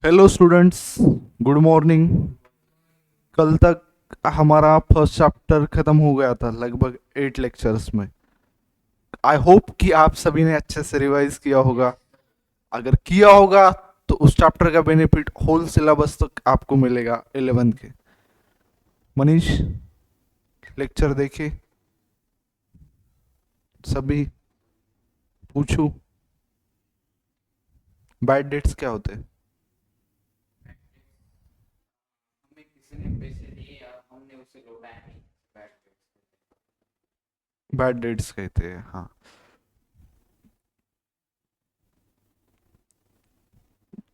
Hello students, good morning. कल तक हमारा फर्स्ट चैप्टर खत्म हो गया था लगभग 8 लेक्चर्स में। आई होप कि आप सभी ने अच्छे से रिवाइज किया होगा। अगर किया होगा तो उस चैप्टर का बेनिफिट होल सिलेबस तक आपको मिलेगा 11th के। मनीष, लेक्चर देखे सभी? पूछू, बैड डेट्स क्या होते हैं? हमें किसी ने पैसे दिए और हमने उसे लौटाया नहीं। बैड बैड डेट्स कहते हैं, हाँ।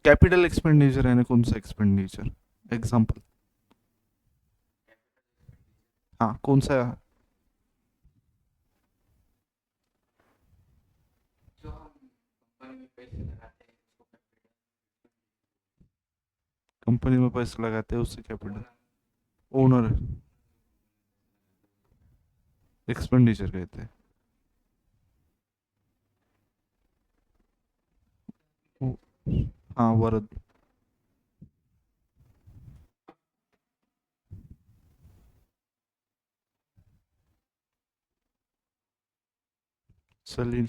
कैपिटल एक्सपेंडिचर यानी कौन सा एक्सपेंडिचर? एग्जाम्पल, हाँ, कौन सा? जो हम कंपनी में पैसे लगाते हैं उसको कैपिटल कंपनी में पैसे लगाते हैं उससे कैपिटल। ओनर ओनर एक्सपेंडिचर कहते हैं। वो- हाँ, वरद। सलील।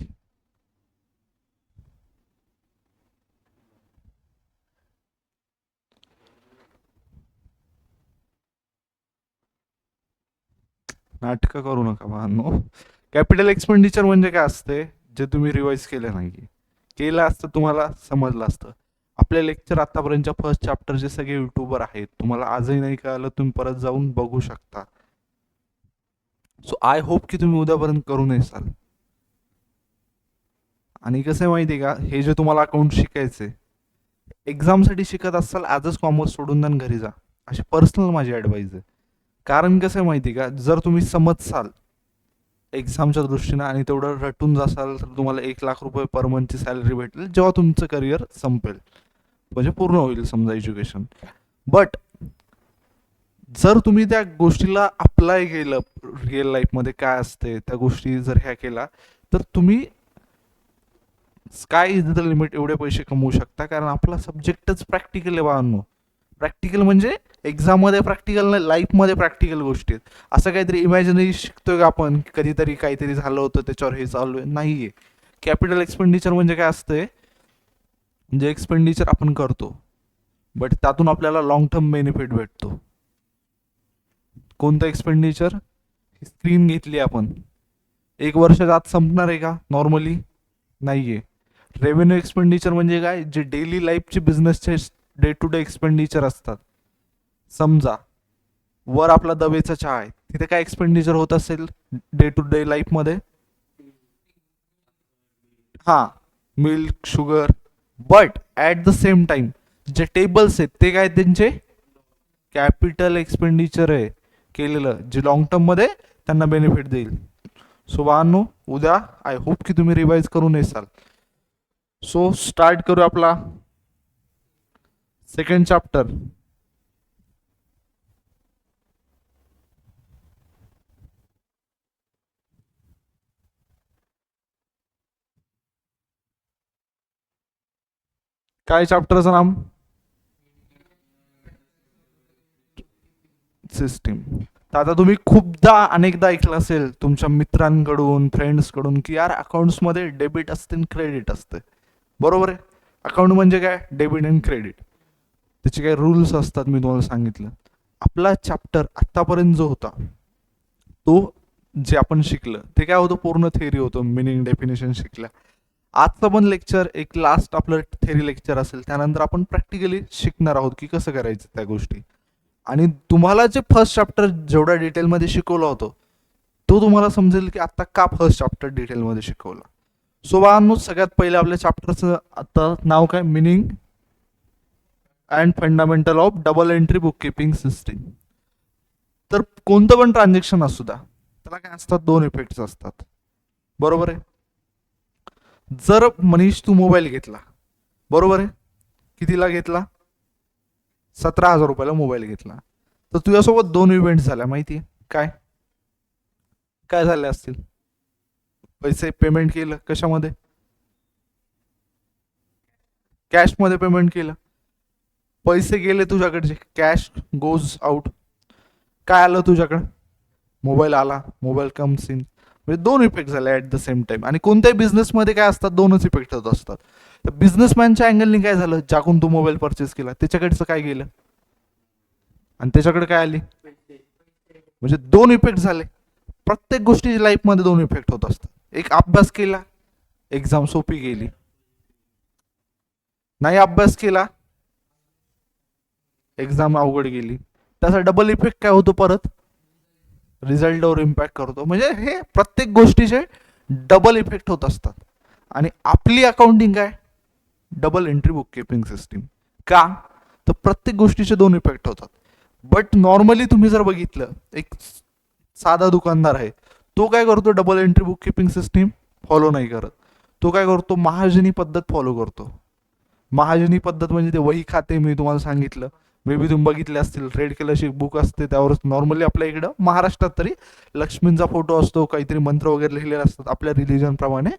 नाटकं करू नका भावांनो. कॅपिटल एक्सपेंडिचर म्हणजे काय असते, जे तुम्ही रिवाइज केलं नाही, केलं असतं तुम्हाला समजलं असतं. आपले लेक्चर आतापर्यंतच्या फर्स्ट चॅप्टरचे सगळे युट्यूबर आहेत, तुम्हाला आजही नाही कळालं तुम्ही परत जाऊन बघू शकता. सो आय होप की तुम्ही उद्यापर्यंत करून येसाल. आणि कसं आहे माहिती आहे का, हे जे तुम्हाला अकाउंट शिकायचे एक्झामसाठी शिकत असाल आजच कॉमर्स सोडून द्या आणि घरी जा, अशी पर्सनल माझी ॲडवाईस आहे. कारण कसं आहे माहिती आहे का, जर तुम्ही समजसाल एक्झामच्या दृष्टीनं आणि तेवढं रटून जासाल तर तुम्हाला 1 लाख रुपये पर मंथची सॅलरी भेटेल जेव्हा तुमचं करिअर संपेल, म्हणजे पूर्ण होईल समजा एज्युकेशन. बट जर तुम्ही त्या गोष्टीला अप्लाय केलं रिअल लाईफमध्ये काय असते त्या गोष्टी जर ह्या केला, तर तुम्ही स्काय इज द लिमिट एवढे पैसे कमवू शकता. कारण आपला सब्जेक्टच प्रॅक्टिकल आहे बाळांनो. प्रॅक्टिकल म्हणजे एक्झाममध्ये प्रॅक्टिकल नाही, लाईफमध्ये प्रॅक्टिकल गोष्टी आहेत. असं काहीतरी इमॅजिनरी शिकतोय का आपण, कधीतरी काहीतरी झालं होतं त्याच्यावर हे चालू आहे, नाही आहे. कॅपिटल एक्सपेंडिचर म्हणजे काय असतंय, जे एक्सपेंडिचर आपण करतो बट त्यातून आपल्याला लॉंग टर्म बेनिफिट भेटतो. कोणतं एक्सपेंडिचर? स्क्रीन घेतली आपण, 1 वर्षाच्या आत संपणार आहे का नॉर्मली? नाही आहे. रेव्हेन्यू एक्सपेंडिचर म्हणजे काय, जे डेली लाईफचे बिझनेसचे डे टू डे एक्सपेंडिचर असतात. समजा वर आपला दवेचा चहा आहे, तिथे काय एक्सपेंडिचर होत असेल डे टू डे लाईफमध्ये? हां, milk, sugar. But at the same time जे टेबल्स आहेत ते काय त्यांचे कॅपिटल एक्सपेंडिचर आहे केलेलं, जे लॉंग टर्ममध्ये त्यांना बेनिफिट देईल. सो बाळांनो, उद्या आय होप की तुम्ही रिवाइज करून येसाल. सो स्टार्ट करू आपला सेकंड चॅप्टर. काय चॅप्टरचं नाम? सिस्टीम. तर आता तुम्ही खूपदा अनेकदा ऐकलं असेल तुमच्या मित्रांकडून फ्रेंड्सकडून की यार अकाउंट्समध्ये डेबिट असते आणि क्रेडिट असते. बरोबर आहे. अकाउंट म्हणजे काय, डेबिट अँड क्रेडिट. त्याचे काही रूल्स असतात, मी तुम्हाला सांगितलं. आपला चॅप्टर आत्तापर्यंत जो होता तो जे आपण शिकलं ते काय होतं, पूर्ण थेअरी होतं, मिनिंग डेफिनेशन शिकल्या. आजचं पण लेक्चर एक लास्ट आपलं थेअरी लेक्चर असेल, त्यानंतर आपण प्रॅक्टिकली शिकणार आहोत की कसं करायचं त्या गोष्टी. आणि तुम्हाला जे फर्स्ट चॅप्टर जेवढ्या डिटेलमध्ये शिकवलं होतं तो तुम्हाला समजेल की आता का फर्स्ट चॅप्टर डिटेलमध्ये शिकवला. सो बाळांनो, सगळ्यात पहिले आपल्या चॅप्टरचं आता नाव काय, meaning and fundamental of double entry book keeping system. तर कोणतं पण ट्रान्झॅक्शन असू द्या, त्याला काय असतात, दोन इफेक्ट्स असतात. बरोबर आहे. जर मनीष तू मोबाईल घेतला, बरोबर आहे, कितीला घेतला? 17,000 रुपयाला मोबाईल घेतला. तर तुझ्यासोबत दोन इव्हेंट्स झाल्या माहिती आहे काय? काय झाले असतील? पैसे पेमेंट केलं कशामध्ये? कॅशमध्ये पेमेंट केलं. पैसे गेले तुझ्याकडचे, कॅश गोज आउट. काय आलं तुझ्याकडे? मोबाईल आला, मोबाईल कम्स इन. म्हणजे दोन इफेक्ट झाले ॲट द सेम टाइम. आणि कोणत्याही बिझनेसमध्ये काय असतात, दोनच इफेक्ट होत असतात. तर बिझनेसमॅनच्या अँगलने काय झालं, ज्याकडून तू मोबाईल परचेस केला त्याच्याकडचं काय गेलं आणि त्याच्याकडे काय आली. म्हणजे दोन इफेक्ट झाले. प्रत्येक गोष्टी लाईफमध्ये दोन इफेक्ट होत असतात. एक अभ्यास केला, एक्झाम सोपी गेली. नाही अभ्यास केला, एक्झाम अवघड गेली. त्याचा डबल इफेक्ट काय होतो परत, रिझल्टवर इम्पॅक्ट करतो. म्हणजे हे प्रत्येक गोष्टीचे डबल इफेक्ट होत असतात. आणि आपली अकाउंटिंग काय, double entry book keeping system. का, तर प्रत्येक गोष्टीचे दोन इफेक्ट होतात. बट नॉर्मली तुम्ही जर बघितलं, एक साधा दुकानदार आहे, तो काय करतो, double entry book keeping system follow नाही करत. तो काय करतो, महाजनी पद्धत फॉलो करतो. महाजनी पद्धत म्हणजे ते वही खाते, मी तुम्हाला सांगितलं. मे बी तुम्ही बघितले असतील, रेड कलरची बुक असते, त्यावर नॉर्मली आपल्या इकडं महाराष्ट्रात तरी लक्ष्मींचा फोटो असतो, काहीतरी मंत्र वगैरे लिहिलेले असतात आपल्या रिलीजन प्रमाणे.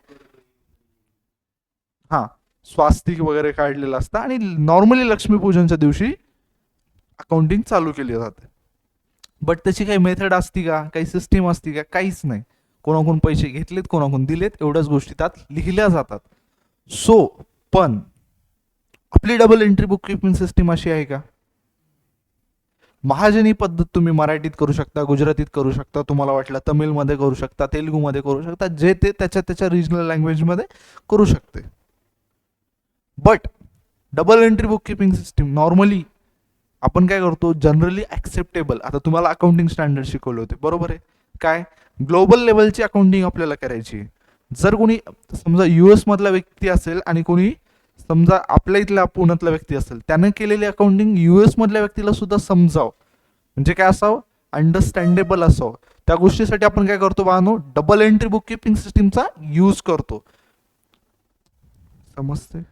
हा, स्वास्तिक वगैरे काढलेलं असतं. आणि नॉर्मली लक्ष्मीपूजनच्या दिवशी अकाउंटिंग चालू केली जाते. बट त्याची काही मेथड असती का, काही सिस्टीम असती का, काहीच नाही. कोणाकडून पैसे घेतलेत, कोणाकडून दिलेत, एवढ्याच गोष्टी त्यात लिहिल्या जातात. सो पण आपली double entry book keeping system अशी आहे का, महाजनी पद्धत तुम्ही मराठीत करू शकता, गुजरातीत करू शकता, तुम्हाला वाटलं तमिळमध्ये करू शकता, तेलुगूमध्ये करू शकता, जे ते त्याच्या त्याच्या रिजनल लँग्वेजमध्ये करू शकते. But double entry book keeping system normally आपण काय करतो, जनरली ॲक्सेप्टेबल. आता तुम्हाला अकाउंटिंग स्टँडर्ड शिकवले होते, बरोबर आहे. काय, ग्लोबल लेवलची अकाउंटिंग आपल्याला करायची आहे. जर कोणी समजा US मधला व्यक्ती असेल आणि कोणी समजा आपल्या इथला पुण्यातला व्यक्ती असेल, त्याने केलेली अकाउंटिंग US मधल्या व्यक्तीला सुद्धा समजावं, म्हणजे काय असावं, अंडरस्टँडेबल असावं. त्या गोष्टीसाठी आपण काय करतो बाळांनो, डबल एंट्री बुक कीपिंग सिस्टीमचा यूज करतो. समजते,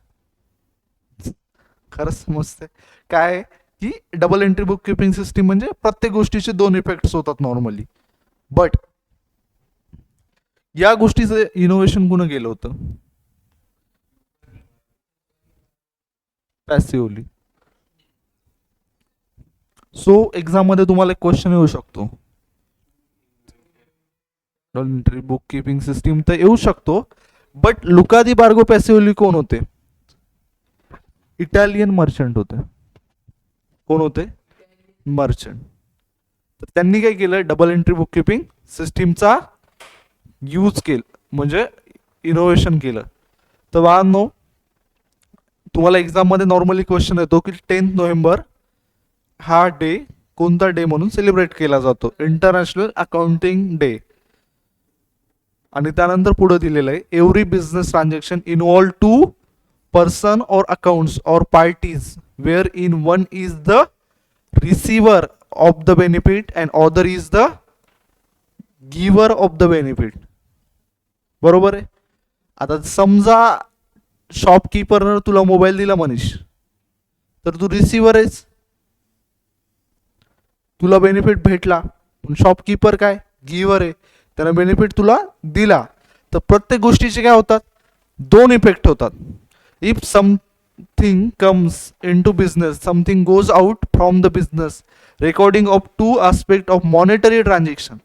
खरंच समजते. काय की double entry book keeping system म्हणजे प्रत्येक गोष्टीचे दोन इफेक्ट्स होतात नॉर्मली. बट या गोष्टीचं इनोव्हेशन कुणं केलं होतं, पॅसिव्हली. सो एक्झाम मध्ये तुम्हाला एक क्वेश्चन येऊ शकतो, double entry book keeping system तर येऊ शकतो. बट लुका दी बार्गो पॅसिव्हली कोण होते, इटालियन मर्चंट होते. कोण होते, मर्चंट. तर त्यांनी काय केलं, डबल एंट्री बुक कीपिंग सिस्टीमचा यूज केलं, म्हणजे इनोव्हेशन केलं. तर बाळांनो, तुम्हाला एक्झाममध्ये नॉर्मली क्वेश्चन येतो की 10 नोव्हेंबर हा डे कोणता डे म्हणून सेलिब्रेट केला जातो, इंटरनॅशनल अकाउंटिंग डे. आणि त्यानंतर पुढे दिलेलं आहे, every business transaction involve two person और अकाउंट्स और parties where in one is the receiver of the benefit and other is the giver of the benefit. बरोबर आहे. आता समजा शॉपकीपरनं तुला मोबाईल दिला मनीष, तर तू रिसिव्हर आहेस, तुला बेनिफिट भेटला. पण शॉपकीपर काय, गिव्हर आहे, त्यानं बेनिफिट तुला दिला. तर प्रत्येक गोष्टीचे काय होतात, दोन इफेक्ट होतात. If something comes into business, something goes out from the business, recording of two aspect of monetary transaction.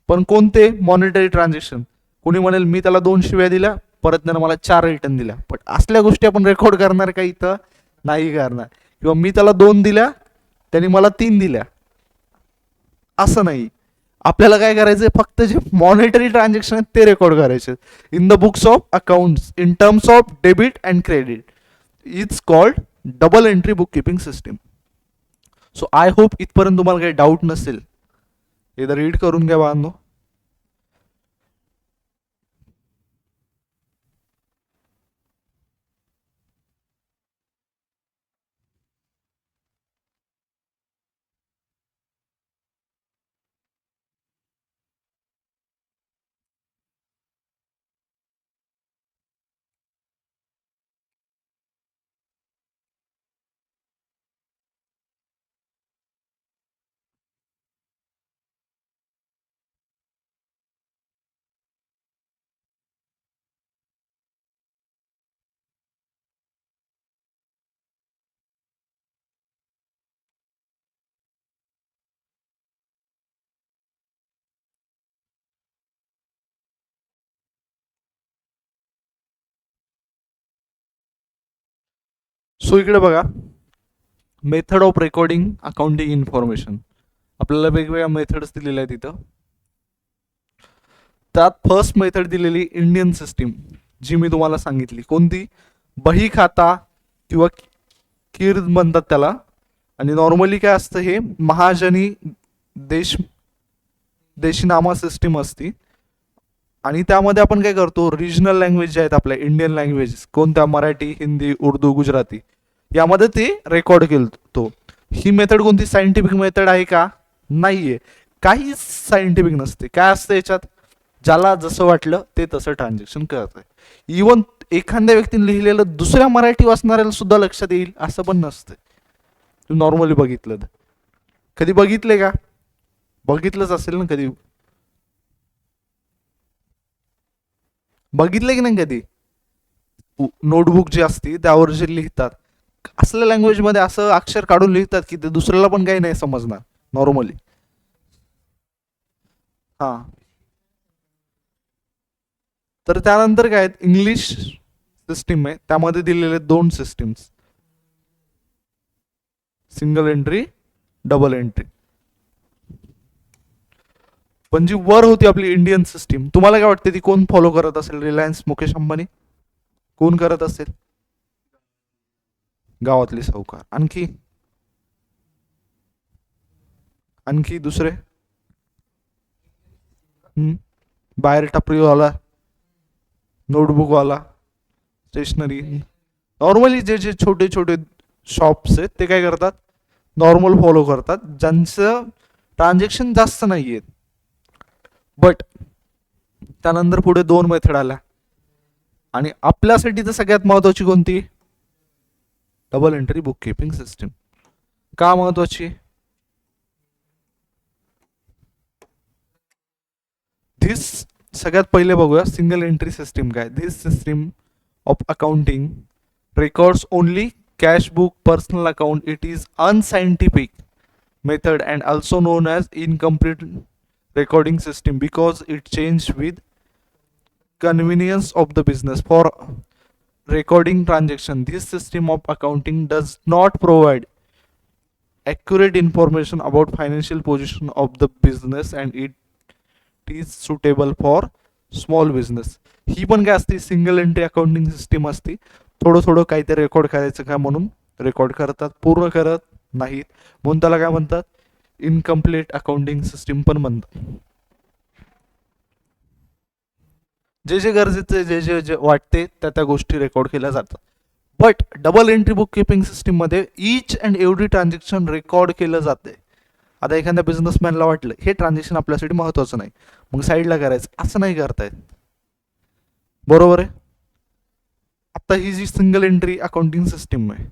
पण कोणते मॉनिटरी ट्रान्झॅक्शन, कोणी म्हणेल मी त्याला 2 शिव्या दिल्या, परत त्यानं मला 4 रिटर्न दिल्या, पण असल्या गोष्टी आपण रेकॉर्ड करणार का इथं, नाही करणार. किंवा मी त्याला 2 दिल्या, त्यांनी मला 3 दिल्या, असं नाही. आपल्याला काय करायचं, फक्त जे मॉनिटरी ट्रान्झॅक्शन आहेत ते रेकॉर्ड करायचे in the books of accounts in terms of debit and credit. It's called double entry book keeping system. So I hope इथपर्यंत तुम्हाला काही डाऊट नसेल. एकदा रीड करून घ्या बांधो. सो इकडे बघा, method of recording accounting information, आपल्याला वेगवेगळ्या मेथड्स दिलेल्या आहेत तिथं. त्यात फर्स्ट मेथड दिलेली इंडियन सिस्टीम, जी मी तुम्हाला सांगितली. कोणती? बही खाता किंवा कीर म्हणतात त्याला. आणि नॉर्मली काय असतं, हे महाजनी देशनामा सिस्टीम असती. आणि त्यामध्ये आपण काय करतो, रिजनल लँग्वेज जे आहेत आपल्या इंडियन लँग्वेज कोणत्या, मराठी, हिंदी, उर्दू, गुजराती, यामध्ये ते रेकॉर्ड केलतो. ही मेथड कोणती सायंटिफिक मेथड आहे का? नाहीये, काहीच सायंटिफिक नसते. काय असतं याच्यात, ज्याला जसं वाटलं ते तसं ट्रान्झॅक्शन करत आहे. इवन एखाद्या व्यक्तीने लिहिलेलं दुसऱ्या मराठी वाचणाऱ्याला सुद्धा लक्षात येईल असं पण नसतं. तू नॉर्मली बघितलं तर, कधी बघितले का? बघितलंच असेल ना कधी, बघितले की नाही कधी? नोटबुक जी असती त्यावर जे लिहितात, असल्या लँग्वेजमध्ये असं अक्षर काढून लिहितात की ते दुसऱ्याला पण काही नाही समजणार नॉर्मली. हा, तर त्यानंतर काय, इंग्लिश सिस्टीम आहे, त्यामध्ये दिलेले दोन systems, single entry, double entry. पण जी वर होती आपली इंडियन सिस्टीम, तुम्हाला काय वाटते ती कोण फॉलो करत असेल? रिलायन्स, मुकेश अंबानी, कोण करत असेल? गावातले सावकार. आणखी आणखी दुसरे? बाहेर टपरीवाला, नोटबुकवाला, स्टेशनरी, नॉर्मली जे जे छोटे छोटे शॉप्स आहेत ते काय करतात, नॉर्मल फॉलो करतात, ज्यांचं ट्रान्झॅक्शन जास्त नाही आहेत. बट त्यानंतर पुढे दोन मेथड आल्या, आणि आपल्यासाठी तर सगळ्यात महत्वाची कोणती? Double entry book keeping system. का महत्वाची? धिस सगळ्यात पहिले बघूया सिंगल एंट्री सिस्टीम काय. This system of accounting records only cash book personal account. It is unscientific method and also known as incomplete recording system because it changed with convenience of the business for recording transaction. This system of accounting does not provide accurate information about financial position of the business and it is suitable for small business. ही पण काय असते, single entry accounting system असते. थोडं थोडं काहीतरी record करायचं का म्हणून रेकॉर्ड करतात, पूर्ण करत नाहीत, म्हणून त्याला काय म्हणतात, इनकम्प्लीट अकाउंटिंग सिस्टीम पण म्हणतात. जे जे गरजेचे, जे जे जे वाटते त्या त्या गोष्टी रेकॉर्ड केल्या जातात. But double entry book keeping system मध्ये each and every transaction record केलं जाते. आता एखाद्या बिझनेसमॅनला वाटलं हे ट्रान्झॅक्शन आपल्यासाठी महत्वाचं नाही, मग साईडला करायचं, असं नाही करतायत. बरोबर आहे. आता ही जी सिंगल एंट्री अकाउंटिंग सिस्टीम आहे,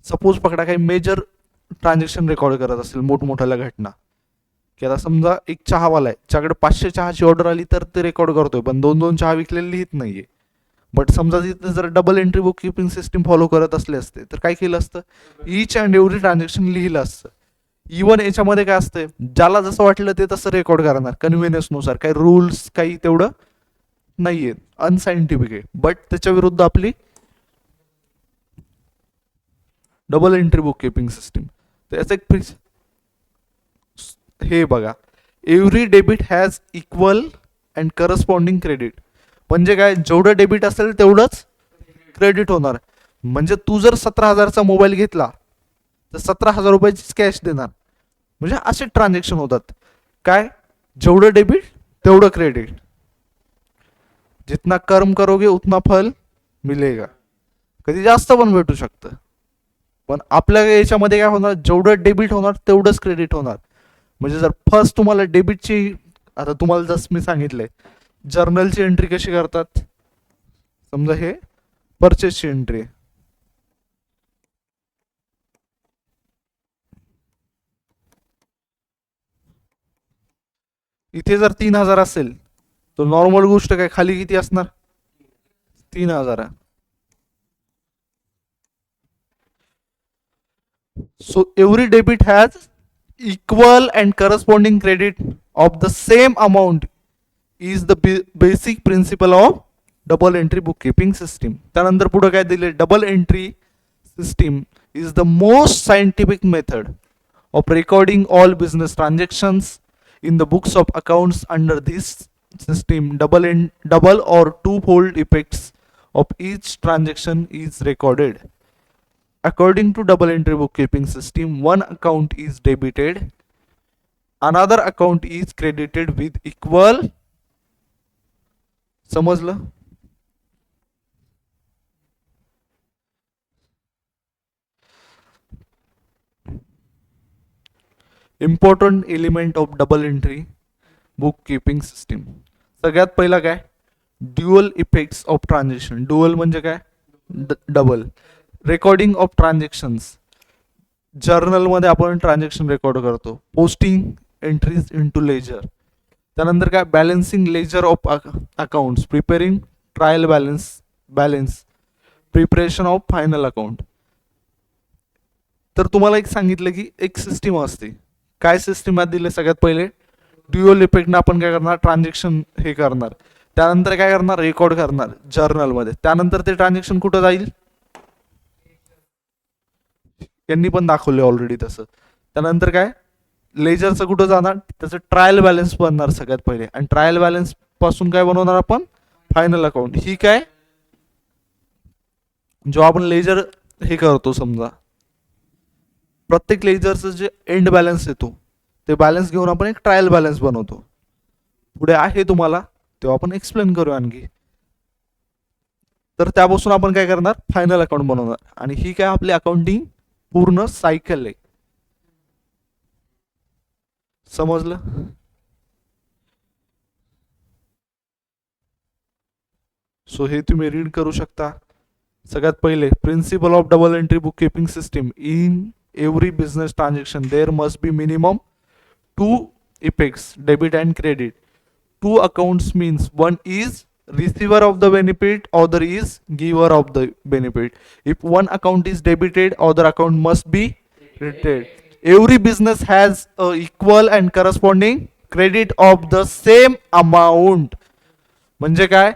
सपोज पकडा काही मेजर ट्रान्झॅक्शन रेकॉर्ड करत असेल, मोठमोठ्याला घटना, की आता समजा एक चहावाला आहे, ज्याकडे 500 चहाची ऑर्डर आली तर ते रेकॉर्ड करतोय, पण 2-2 चहा विकलेले लिहित नाहीये. बट समजा तिथे जर double entry book keeping system follow करत असले असते तर काय केलं असतं, ईच अँड एव्हरी ट्रान्झॅक्शन लिहिलं असतं. इवन याच्यामध्ये काय असतं, ज्याला जसं वाटलं ते तसं रेकॉर्ड करणार कन्व्हिनियन्स नुसार, काही रूल्स काही तेवढं नाहीये, अनसायंटिफिक आहे. बट त्याच्या विरुद्ध आपली double entry book keeping system. त्याचं एक हे बघा, every debit has equal and corresponding credit. म्हणजे काय, जेवढं डेबिट असेल तेवढंच क्रेडिट होणार. म्हणजे तू जर 17,000चा मोबाईल घेतला तर 17,000 रुपयाचीच कॅश देणार. म्हणजे असे ट्रान्झॅक्शन होतात. काय, जेवढं डेबिट तेवढं क्रेडिट. जितना कर्म करोगे उतना फल मिलेगा. कधी जास्त पण भेटू शकतं, पण आपल्या याच्यामध्ये काय होणार, जेवढं डेबिट होणार तेवढंच क्रेडिट होणार. म्हणजे जर फर्स्ट तुम्हाला डेबिटची, आता तुम्हाला जसं मी सांगितलंय जर्नलची एंट्री कशी करतात, समजा हे परचेसची एंट्री, इथे जर 3,000 असेल तर नॉर्मल गोष्ट काय, खाली किती असणार, 3,000. So every debit has equal and corresponding credit of the same amount is the basic principle of double entry book keeping system. त्यानंतर पुढे काय दिले, double entry system is the most scientific method of recording all business transactions in the books of accounts. Under this system, double or twofold effects of each transaction is recorded. According to double entry bookkeeping system, one account is debited, another account is credited with equal. समजलं? Important element of double entry book keeping system. सगळ्यात पहिला काय, dual effects of transaction. Dual म्हणजे काय, double. Recording of transactions, जर्नलमध्ये आपण transaction record करतो. Posting entries into ledger. त्यानंतर काय, balancing ledger of accounts, preparing trial balance, preparation of final account. तर तुम्हाला एक सांगितलं की एक सिस्टीम असते. काय सिस्टीम आत दिले, सगळ्यात पहिले ड्युअल इफेक्टनं आपण काय करणार, ट्रान्झॅक्शन हे करणार. त्यानंतर काय करणार, रेकॉर्ड करणार जर्नलमध्ये. त्यानंतर ते ट्रान्झॅक्शन कुठं जाईल, यांनी पण दाखवले ऑलरेडी तसं. त्यानंतर काय, लेजरचं कुठं जाणार, त्याचं ट्रायल बॅलन्स बनणार सगळ्यात पहिले. आणि ट्रायल बॅलन्स पासून काय बनवणार आपण, फायनल अकाउंट. ही काय, जो आपण लेजर हे करतो, समजा प्रत्येक लेजरचं जे एंड बॅलन्स येतो ते बॅलन्स घेऊन आपण एक ट्रायल बॅलन्स बनवतो. पुढे आहे तुम्हाला तेव्हा आपण एक्सप्लेन करू आणखी. तर त्यापासून आपण काय करणार, फायनल अकाउंट बनवणार. आणि ही काय आपली अकाउंटिंग पूर्ण सायकल आहे. समजलं? सो हे तुम्ही रीड करू शकता. सगळ्यात पहिले, principle of double entry book keeping system. In every business transaction there must be minimum two effects, debit and credit. Two accounts means one is receiver of the benefit, other is giver of the benefit. If one account is debited, other account must be credited. Every business has a equal and corresponding credit of the same amount. म्हणजे काय,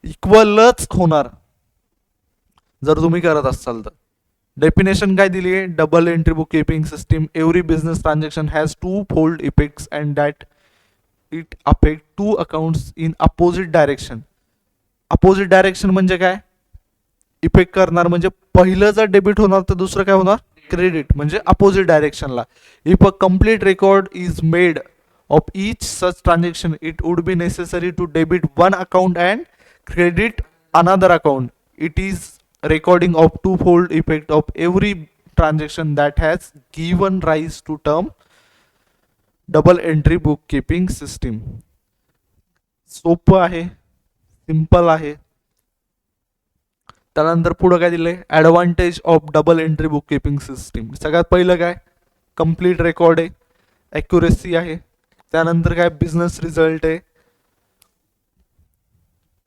इक्वलच होणार जर तुम्ही करत असाल तर. Definition काय दिली आहे, double entry book keeping system, every business transaction has two fold effects and that it affect two accounts in opposite direction. Opposite direction म्हणजे काय, इफेक्ट करणार म्हणजे पहिलं जर डेबिट होणार तर दुसरं काय होणार, क्रेडिट. म्हणजे अपोजिट डायरेक्शनला. If a complete record is made of each such transaction, it would be necessary to debit one account and credit another account. It is recording of twofold effect of every transaction that has given rise to term double entry bookkeeping system. सोपं आहे, simple आहे. त्यानंतर पुढं काय दिलंय, advantage of double entry book keeping system. सगळ्यात पहिलं काय, कम्प्लीट रेकॉर्ड आहे, ॲक्युरेसी आहे. त्यानंतर काय, बिझनेस रिझल्ट आहे.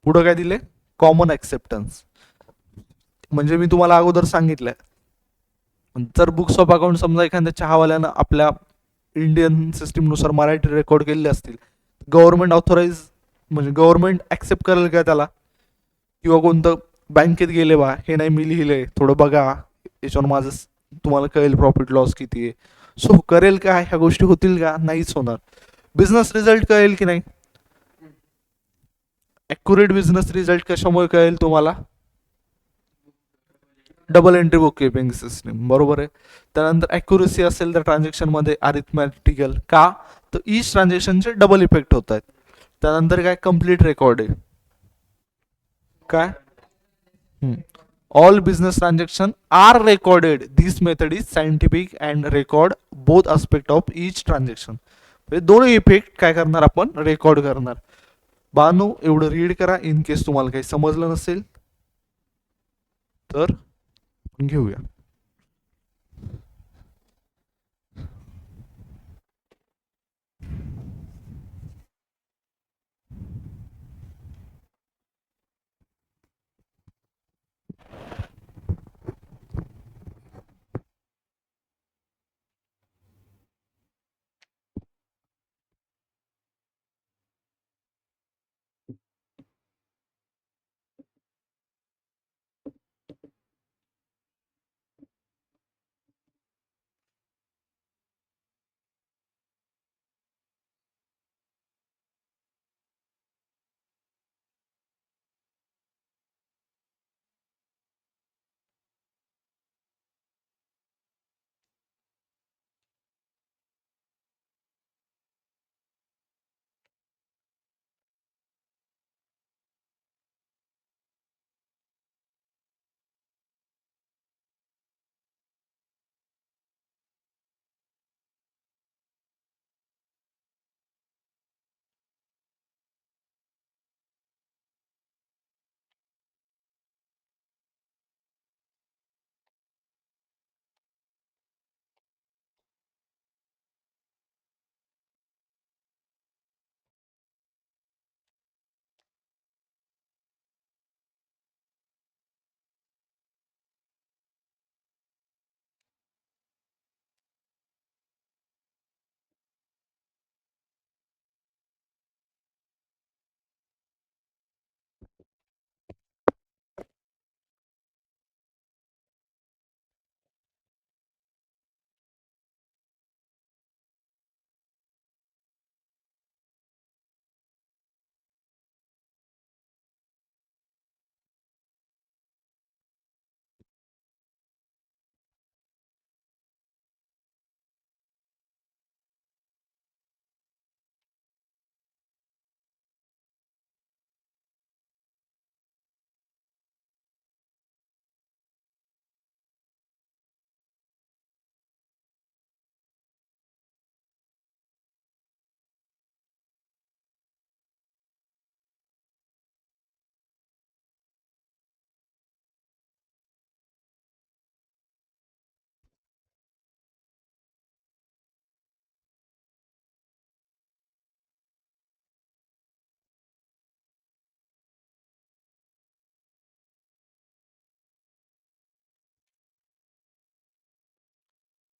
पुढं काय दिले, कॉमन ॲक्सेप्टन्स. म्हणजे मी तुम्हाला अगोदर सांगितलंय, जर बुक्स ऑफ अकाउंट समजा एखाद्या चहावाल्यानं आपल्या इंडियन सिस्टीमनुसार मराठी रेकॉर्ड केलेले असतील, गव्हर्नमेंट ऑथोराईज म्हणजे गव्हर्नमेंट ॲक्सेप्ट करेल का त्याला, किंवा कोणतं बँकेत गेले बा, हे नाही मी लिहिलंय, थोडं बघा याच्यावर माझं तुम्हाला कळेल प्रॉफिट लॉस किती आहे. सो करेल का, ह्या गोष्टी होतील का, नाहीच होणार. बिझनेस रिझल्ट कळेल की नाही, ॲक्युरेट बिझनेस रिझल्ट कशामुळे कळेल तुम्हाला, double entry book keeping system. बरोबर आहे. त्यानंतर ॲक्युरेसी असेल तर ट्रान्झॅक्शनमध्ये अरिथमॅटिकल का, तर ईच ट्रान्झॅक्शनचे डबल इफेक्ट होत आहेत. त्यानंतर काय, कम्प्लीट रेकॉर्ड आहे. काय, all business transaction are recorded. This method is scientific and record both aspect of each transaction. दोन्ही इफेक्ट काय करणार आपण, रेकॉर्ड करणार. बानो एवढं रीड करा. इन केस तुम्हाला काही समजलं नसेल तर घेऊया.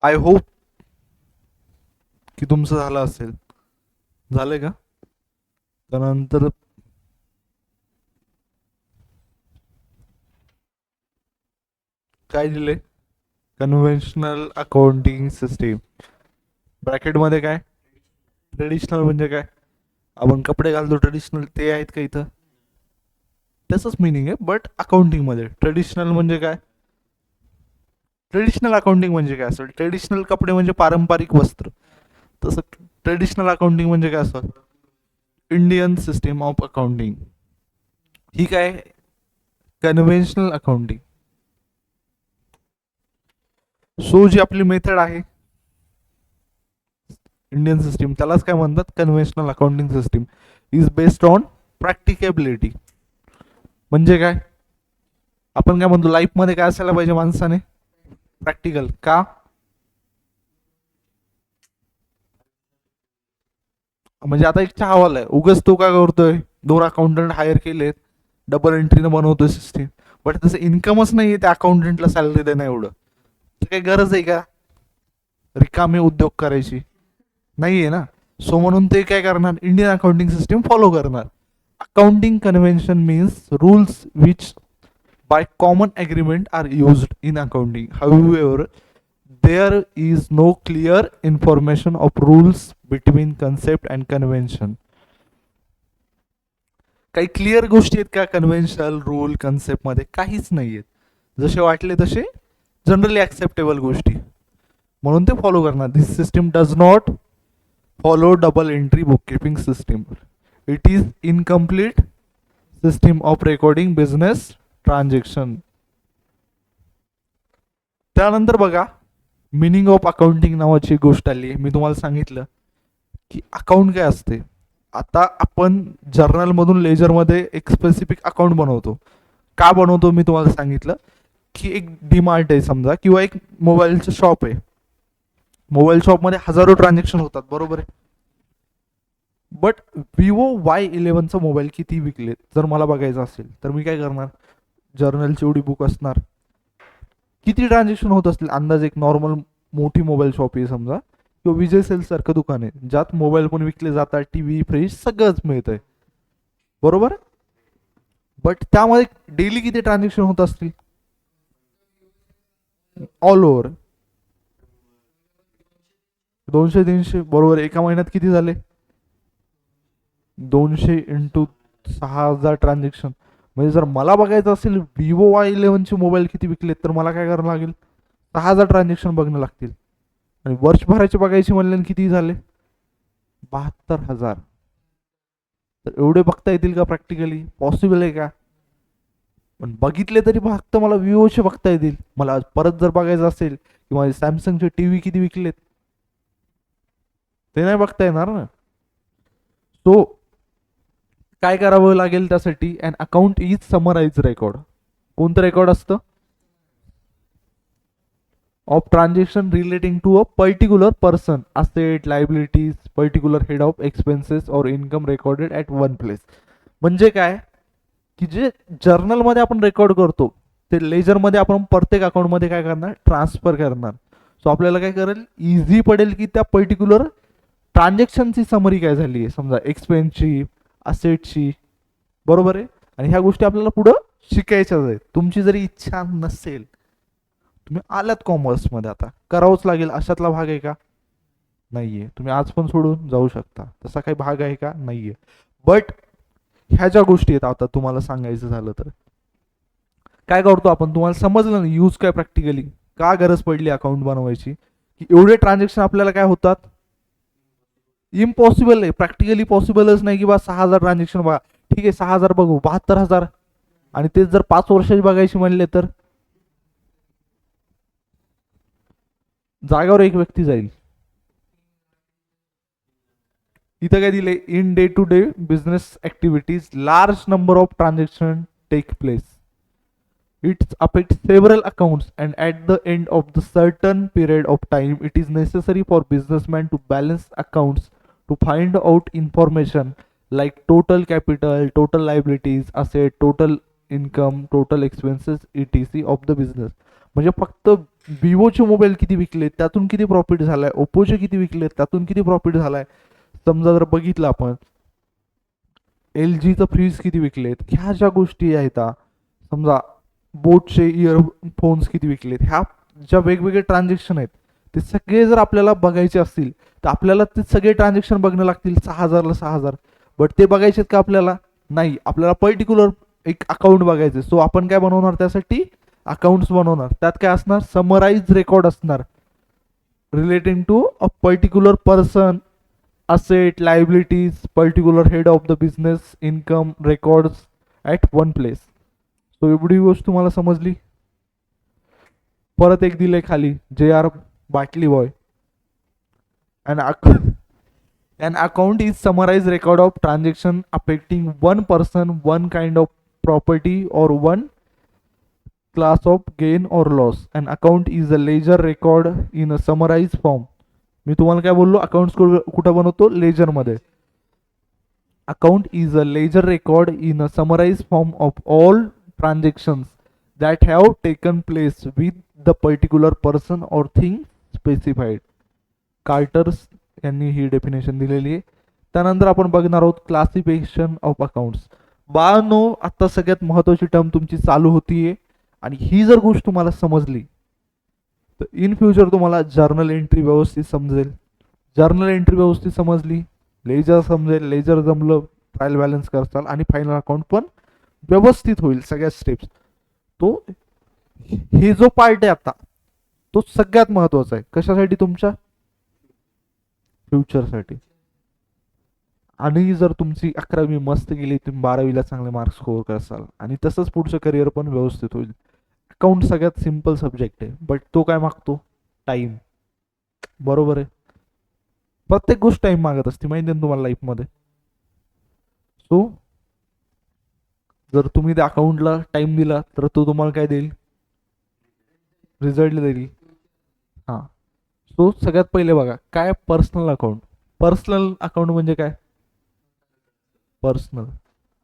आय होप की तुमचं झालं असेल. झालंय का? त्यानंतर काय दिले? Conventional accounting system. ब्रॅकेटमध्ये काय? ट्रेडिशनल म्हणजे काय? आपण कपडे घालतो ट्रेडिशनल ते आहेत का इथं? त्याचंच मिनिंग आहे, बट अकाउंटिंगमध्ये ट्रेडिशनल म्हणजे काय? ट्रेडिशनल अकाउंटिंग म्हणजे काय असेल? ट्रेडिशनल कपडे म्हणजे पारंपरिक वस्त्र. तसं ट्रेडिशनल अकाउंटिंग म्हणजे काय असेल? Indian system of accounting. ही काय? Conventional accounting. सो जी आपली मेथड आहे इंडियन सिस्टीम, त्यालाच काय म्हणतात? Conventional accounting system is based on practicability. म्हणजे काय? आपण काय म्हणतो लाईफमध्ये काय असायला पाहिजे माणसाने? प्रॅक्टिकल. का? म्हणजे आता एक चहावाला आहे, उगाच तो काय करतोय, 2 अकाउंटंट हायर केलेत, डबल एंट्रीनं बनवतोय सिस्टीम, बट तसं इन्कमच नाहीये त्या अकाउंटंटला सॅलरी देणं एवढं. तर काही गरज आहे का रिकामे उद्योग करायची? नाहीये ना. सो म्हणून ते काय करणार? इंडियन अकाउंटिंग सिस्टीम फॉलो करणार. Accounting convention means rules which by common agreement are used in accounting. However, there is no clear information of rules between concept and convention. काही क्लिअर गोष्टी आहेत का कन्व्हेन्शनल रूल कन्सेप्ट मध्ये? काहीच नाही आहेत. जसे वाटले तसे जनरली ऍक्सेप्टेबल गोष्टी, म्हणून ते फॉलो करणार. This system does not follow double entry book keeping system. It is incomplete system of recording business transaction. त्यानंतर बघा, मिनिंग ऑफ अकाउंटिंग नावाची गोष्ट आली. मी तुम्हाला सांगितलं की अकाउंट काय असते. आता आपण जर्नलमधून लेजरमध्ये एक स्पेसिफिक अकाउंट बनवतो. का बनवतो मी तुम्हाला सांगितलं की एक डीमार्ट आहे समजा, किंवा एक मोबाईलचं शॉप आहे. मोबाईल शॉपमध्ये हजारो ट्रान्झॅक्शन होतात, बरोबर आहे. बट Vivo Y11चा मोबाईल किती विकले जर मला बघायचं असेल तर मी काय करणार? जर्नलची एवढी बुक असणार, किती ट्रान्झॅक्शन होत असतील अंदाज. एक नॉर्मल मोठी मोबाईल शॉप आहे समजा, किंवा विजय सेल्स सारखं दुकान आहे ज्यात मोबाईल पण विकले जातात, टीव्ही फ्रीज सगळंच मिळतंय, बरोबर. बट त्यामध्ये डेली किती ट्रान्झॅक्शन होत असतील ऑल ओव्हर? 200-300, बरोबर. एका महिन्यात किती झाले? 200 इंटू 6,000 ट्रान्झॅक्शन. म्हणजे जर मला बघायचं असेल Vivo Y11चे मोबाईल किती विकलेत, तर मला काय करावं लागेल? 6,000 ट्रान्झॅक्शन बघणं लागतील. आणि वर्षभराचे बघायचे म्हणले किती झाले? 72,000. तर एवढे बघता येतील का प्रॅक्टिकली? पॉसिबल आहे का? पण बघितले तरी फक्त मला विवोचे बघता येतील. मला परत जर बघायचं असेल की माझे सॅमसंगचे टीव्ही किती विकलेत, ते नाही बघता येणार ना. सो काय करावं लागेल त्यासाठी? And account is summarise record. कोणतं रेकॉर्ड असतं? Of transaction relating to a particular person, asset, liabilities, particular head of expenses और income recorded at one place. म्हणजे काय की जे जर्नलमध्ये आपण रेकॉर्ड करतो ते लेजरमध्ये आपण प्रत्येक अकाउंटमध्ये काय करणार? ट्रान्सफर करणार. सो आपल्याला काय करेल? इझी पडेल की त्या पर्टिक्युलर ट्रान्झॅक्शनची समरी काय झाली आहे, समजा एक्सपेन्सची, असेटची, बरोबर आहे. आणि ह्या गोष्टी आपल्याला पुढं शिकायच्याच आहेत. तुमची जरी इच्छा नसेल, तुम्ही आलात कॉमर्समध्ये, आता करावंच लागेल, अशातला भाग आहे का? नाहीये. तुम्ही आज पण सोडून जाऊ शकता, तसा काही भाग आहे का? नाहीये. बट ह्या ज्या गोष्टी आहेत आता तुम्हाला सांगायचं झालं तर काय करतो आपण, तुम्हाला समजलं ना यूज काय प्रॅक्टिकली, का गरज पडली अकाउंट बनवायची, की एवढे ट्रान्झॅक्शन आपल्याला काय होतात? इम्पॉसिबल आहे, प्रॅक्टिकली पॉसिबलच नाही की बा 6,000 ट्रान्झॅक्शन बघा. ठीक आहे 6,000 बघू, 72,000, आणि तेच जर 5 वर्षाची बघायची म्हणले तर जागावर एक व्यक्ती जाईल. इथं काय दिले? In day to day business activities large number of transaction take place. It affects several accounts, and at the end of the certain period of time, it is necessary for businessmen to balance accounts to find out information like total capital, total liabilities, asset, total income, total expenses, etc. of the business. म्हणजे फक्त विवोचे mobile किती विकले त्यातून किती profit झालाय, ओप्पोचे किती विकले त्यातून किती प्रॉफिट झालाय. समजा जर बघितलं आपण एल जीचं फ्रीज किती विकलेत, ह्या ज्या गोष्टी आहेत समजा बोटचे इयरफोन्स किती विकलेत, ह्या ज्या वेगवेगळे ट्रान्झॅक्शन आहेत ते सगळे जर आपल्याला बघायचे असतील तर आपल्याला ते सगळे ट्रान्झॅक्शन बघणं लागतील 6,000ला 6,000. बट ते बघायचे का आपल्याला? नाही, आपल्याला पर्टिक्युलर एक अकाउंट बघायचे. सो आपण काय बनवणार त्यासाठी? अकाउंट्स बनवणार. त्यात काय असणार? समराइज रेकॉर्ड असणार relating to a particular person, asset, liabilities, particular head of the business, income, records at one place. So एवढी गोष्ट तुम्हाला समजली. परत एक दिले खाली जे आर बाटली boy. an ac- an account is summarized record of transaction affecting one person, one kind of property or one class of gain or loss. An account is a ledger record in a summarized form. मी तुम्हाला काय बोललो? Accounts कुठं बनवतो? लेजरमध्ये. Account is a ledger record in a summarise form of all transactions that have taken place with the particular person or thing specified. Carter's यांनी ही definition दिलेली आहे. त्यानंतर आपण बघणार आहोत क्लासिफिकेशन ऑफ अकाउंट्स. बाळांनो, आता सगळ्यात महत्वाची टर्म तुमची चालू होतीये आणि ही जर गोष्ट तुम्हाला समजली तर इन फ्युचर तुम्हाला जर्नल एंट्री व्यवस्थित समजेल. जर्नल एंट्री व्यवस्थित समजली, लेजर समजेल, लेजर जमलं, ट्रायल बॅलन्स करताल आणि फायनल अकाउंट पण व्यवस्थित होईल सगळ्या स्टेप्स. तो हे जो पार्ट आहे आता तो सगळ्यात महत्वाचा आहे. कशासाठी? तुमच्या फ्युचरसाठी. आणि जर तुमची 11वी मस्त गेली, तुम्ही 12वीला चांगले मार्क्स स्कोअर कराल आणि तसंच पुढचं करिअर पण व्यवस्थित होईल. अकाउंट सगळ्यात सिम्पल सब्जेक्ट आहे, बट तो काय मागतो? टाइम. बरोबर आहे. प्रत्येक गोष्ट टाइम मागत असते, माहिती आहे तुम्हाला लाईफमध्ये. सो जर तुम्ही त्या अकाउंटला टाइम दिला तर तो तुम्हाला काय देईल? रिझल्ट देईल. हां. सो सगळ्यात पहिले बघा काय पर्सनल अकाउंट. पर्सनल अकाउंट म्हणजे काय? पर्सनल.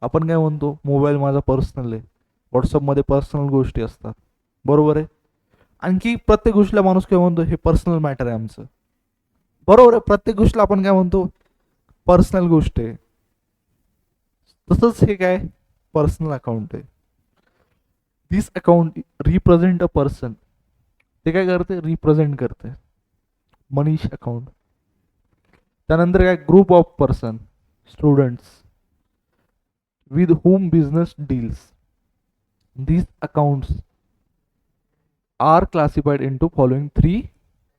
आपण काय म्हणतो? मोबाईल माझा पर्सनल आहे. व्हॉट्सअपमध्ये पर्सनल गोष्टी असतात. बरोबर आहे. आणखी प्रत्येक गोष्टीला माणूस काय म्हणतो? हे पर्सनल मॅटर आहे आमचं. बरोबर आहे. प्रत्येक गोष्टीला आपण काय म्हणतो? पर्सनल गोष्ट आहे. तसंच हे काय? पर्सनल अकाउंट आहे. दिस अकाउंट रिप्रेझेंट अ पर्सन. ते काय करते? रिप्रेझेंट करते. मनीष अकाउंट. त्यानंतर काय? Group of person, students with whom business deals. These accounts are classified into following 3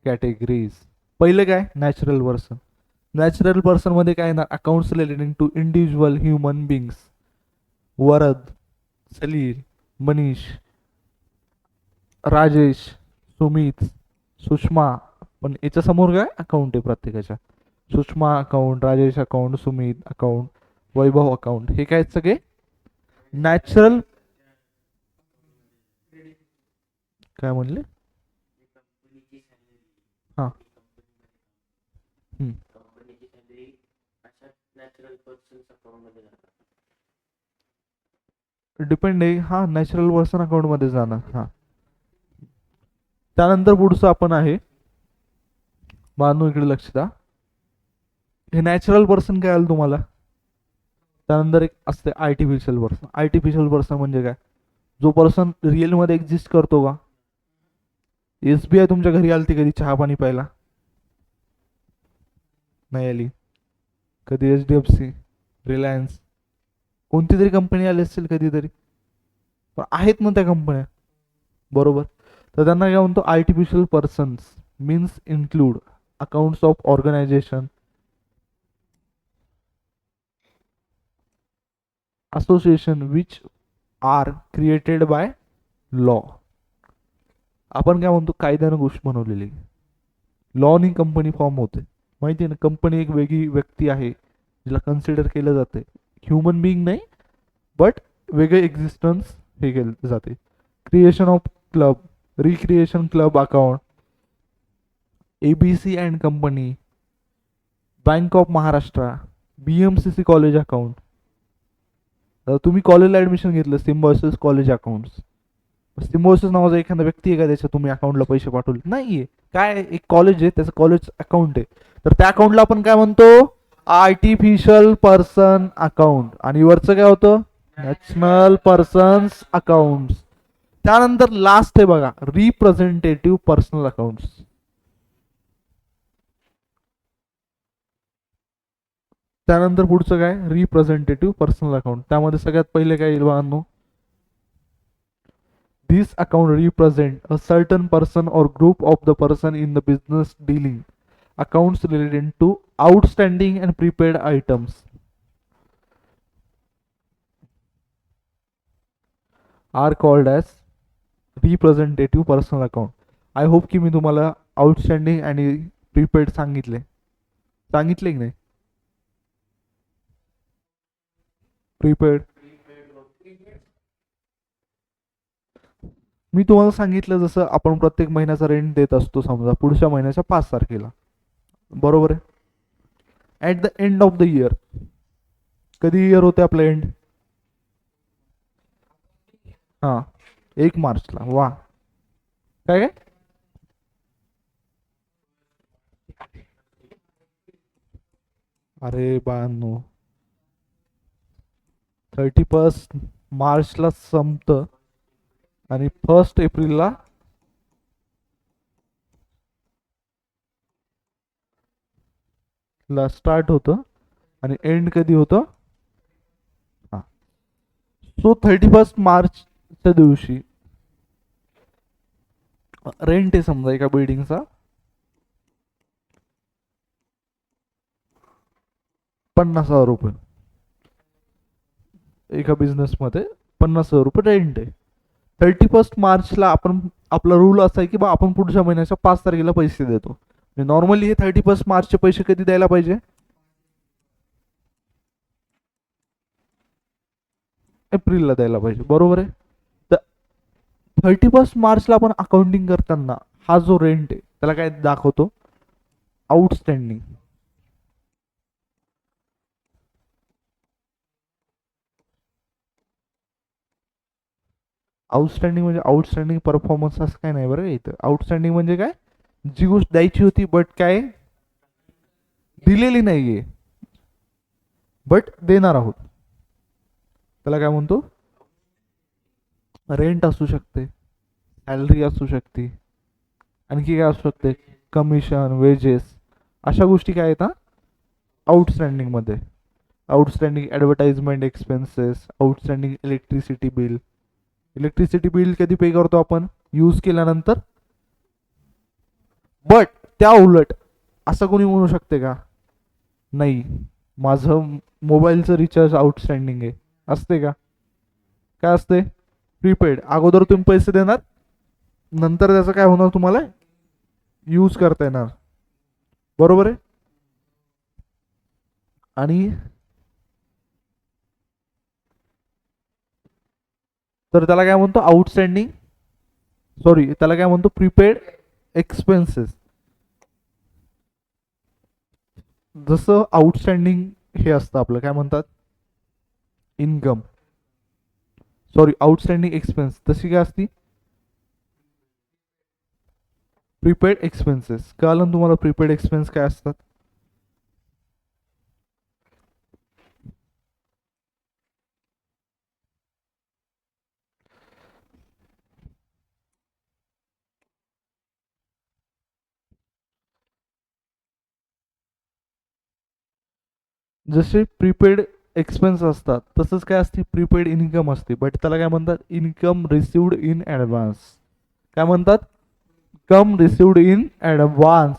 categories. पहिले काय? Natural person. नॅचरल पर्सन मध्ये काय येणार? Accounts relating to individual human beings. Varad, Salil, Manish, Rajesh, Sumit, Sushma. पण याच्या समोर काय? अकाउंट आहे प्रत्येकाच्या. Sushma account, Rajesh account, Sumit account, Vaibhav account. हे काय सगळे नॅचरल. काय म्हणले? हां. डिपेंड आहे. हां, नॅचरल पर्सन अकाउंटमध्ये जाणार. हां. त्यानंतर पुढचं आपण आहे, बांधू इकडे लक्ष द्या. हे नॅचरल पर्सन काय आलं तुम्हाला? त्यानंतर एक असते आर्टिफिशियल पर्सन. आर्टिफिशियल पर्सन म्हणजे काय? जो पर्सन रिअलमध्ये एक्झिस्ट करतो का? SBI तुमच्या घरी आली कधी चहा पाणी प्यायला? नाही आली. कधी HDFC, रिलायन्स, कोणती तरी कंपनी आली असेल कधीतरी, पण आहेत ना त्या कंपन्या. बरोबर. तर त्यांना काय म्हणतो? Artificial persons. Means include accounts of organisation, association which are created by law. आपण काय म्हणतो? कायद्यानं गोष्ट बनवलेली. लॉनी कंपनी फॉर्म होते. माहिती आहे ना? कंपनी एक वेगळी व्यक्ती आहे जिला कन्सिडर केलं जाते. ह्युमन बिईंग नाही, बट वेगळे एक्झिस्टन्स हे केलं जाते. Creation of club, recreation club account, ABC and company, bank of Maharashtra, BMCC college account. तुम्ही कॉलेजला ॲडमिशन घेतलं, सिम्बॉयसिस कॉलेज अकाउंट्स. सिम्बॉयसिस नावाचा एखादा व्यक्ती आहे का त्याच्या तुम्ही अकाउंटला पैसे पाठवले? नाहीये. काय आहे? एक कॉलेज आहे, त्याचं कॉलेज अकाउंट आहे. तर त्या अकाउंटला आपण काय म्हणतो? Artificial person account. आणि वरचं काय होतं? National persons account. त्यानंतर लास्ट आहे बघा, रिप्रेझेंटेटिव्ह पर्सनल अकाउंट. त्यानंतर पुढचं काय? Representative personal account. त्यामध्ये सगळ्यात पहिले काय येईल बाळांनो? This account represent a certain person or group of the person in the business dealing. Accounts related to outstanding and prepaid items are called as representative personal account. I hope की मी तुम्हाला outstanding आणि prepaid सांगितले की नाही? Prepaid मी तुम्हाला सांगितलं, जसं आपण प्रत्येक महिन्याचा रेंट देत असतो, समजा पुढच्या महिन्याच्या 5 तारखेला, बरोबर आहे? At the end of the year. कधी इयर होते आपलं एंड? हां, 1 मार्चला. वा, काय काय? अरे बाळांनो, 31 मार्चला संपतं आणि 1 एप्रिलला स्टार्ट होतं आणि एंड कधी होतं? हां, सो 31 मार्चच्या दिवशी रेंट आहे समजा एका बिल्डिंगचा 50,000 रुपये. एका बिझनेसमध्ये 50,000 रुपये रेंट आहे. 31 मार्चला आपण, आपला रूल असा आहे की बा आपण पुढच्या महिन्याच्या 5 तारखेला पैसे देतो. नॉर्मली हे 31 मार्चचे पैसे कधी द्यायला पाहिजे? एप्रिलला द्यायला पाहिजे, बरोबर आहे? तर 31 मार्चला आपण अकाउंटिंग करताना हा जो रेंट आहे त्याला काय दाखवतो? आउटस्टँडिंग. आउटस्टँडिंग म्हणजे आउटस्टँडिंग परफॉर्मन्स असं काय नाही बरं का इथं. आउटस्टँडिंग म्हणजे काय? जी गोष्ट द्यायची होती बट काय दिलेली नाहीये, बट देणार आहोत, त्याला काय म्हणतो? रेंट असू शकते, सॅलरी असू शकते, आणखी काय असू शकते? कमिशन, वेजेस, अशा गोष्टी काय येतात आउटस्टँडिंगमध्ये. Outstanding advertisement expenses, outstanding electricity bill. Electricity bill कधी पे करतो आपण? यूज केल्यानंतर. बट त्या उलट असं कोणी म्हणू शकते का? नाही, माझं मोबाईलचं रिचार्ज आउटस्टँडिंग आहे, असते का? काय असते? प्रीपेड. अगोदर तुम्ही पैसे देणार, नंतर त्याचं काय होणार? तुम्हाला यूज करता येणार, बरोबर आहे? आणि तर त्याला काय म्हणतो? आउटस्टँडिंग, सॉरी, त्याला काय म्हणतो? Prepaid expenses. जसं आउटस्टँडिंग हे असतं आपलं काय म्हणतात? इन्कम. सॉरी, आउटस्टँडिंग एक्सपेन्स तशी काय असती? Prepaid expenses. कळलं ना तुम्हाला प्रीपेड एक्सपेन्स काय असतात? जसे प्रीपेड एक्सपेन्स असतात तसंच काय असते? प्रीपेड इन्कम असते, बट त्याला काय म्हणतात? Income received in advance. काय म्हणतात? Income received in advance.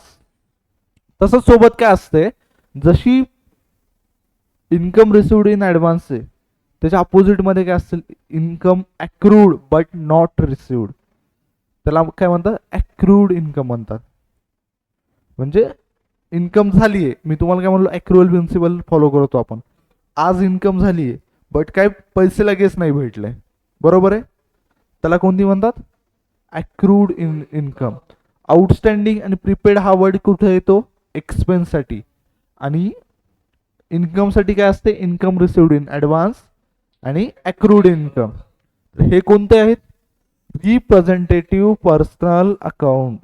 तसंच सोबत काय असते? जशी इन्कम रिसिव्ड इन ॲडव्हान्स आहे त्याच्या अपोजिटमध्ये काय असतील? Income accrued but not received. त्याला काय म्हणतात? ॲक्रूड इन्कम म्हणतात. म्हणजे इन्कम झाली आहे, मी तुम्हाला काय म्हणलो? ॲक्रुअल प्रिन्सिपल फॉलो करतो आपण. आज इन्कम झाली आहे बट काय पैसे लगेच नाही भेटले, बरोबर आहे? त्याला कोणती म्हणतात? ॲक्रूड इन्कम. आउटस्टँडिंग आणि प्रीपेड हा वर्ड कुठे येतो? एक्सपेन्ससाठी. आणि इन्कमसाठी काय असते? इन्कम रिसिव्ड इन ॲडव्हान्स आणि ॲक्रूड इन्कम. हे कोणते आहेत? Representative personal account.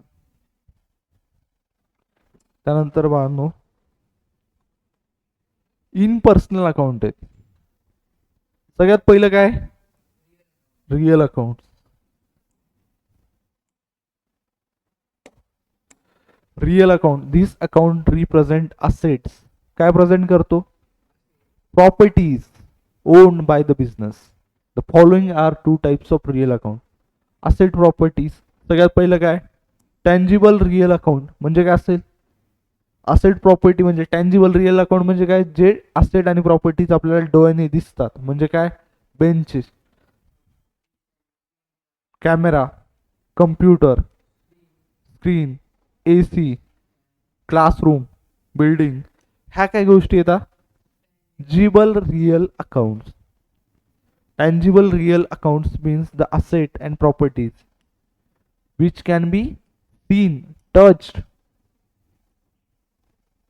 त्यानंतर बाळांनो इन पर्सनल अकाउंट आहेत. सगळ्यात पहिलं काय real account. Real account this account represent assets. काय प्रेझेंट करतो properties owned by the business. The following are two types of real account. Asset properties. सगळ्यात पहिलं काय टँजिबल रिअल अकाउंट म्हणजे काय असेल असेट प्रॉपर्टी म्हणजे टँजिबल रिअल अकाउंट म्हणजे काय जे असेट आणि प्रॉपर्टीज आपल्याला डोळ्याने दिसतात. म्हणजे काय benches camera computer screen AC classroom building ह्या काय गोष्टी येतात जिबल real accounts. Tangible real accounts means the asset and properties which can be seen touched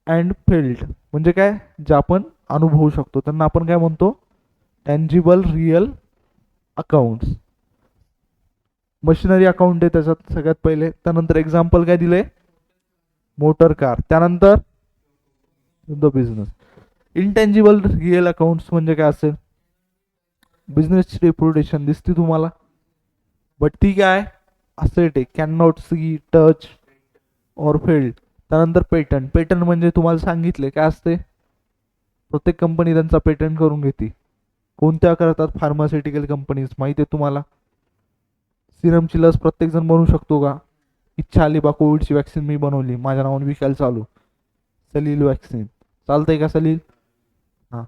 and felt. म्हणजे काय जे आपण अनुभवू शकतो त्यांना आपण काय म्हणतो tangible real accounts. Machinery account आहे त्याच्यात सगळ्यात पहिले. त्यानंतर एक्झाम्पल काय दिले मोटर कार. त्यानंतर the business. Intangible real accounts म्हणजे काय असेल बिझनेसची रेप्युटेशन दिसते तुम्हाला बट ती काय असेट आहे कॅन नॉट सी टच और फेल्ड. त्यानंतर पेटंट. पेटंट म्हणजे तुम्हाला सांगितले काय असते प्रत्येक कंपनी त्यांचा पेटंट करून घेते. कोणत्या करतात फार्मास्युटिकल कंपनीज माहिती आहे तुम्हाला. सिरमची लस प्रत्येक जण बनवू शकतो का इच्छा आली बा कोविडची वॅक्सिन मी बनवली माझ्या नावाने विकायला चालू सलील वॅक्सिन चालतंय का सलील. हां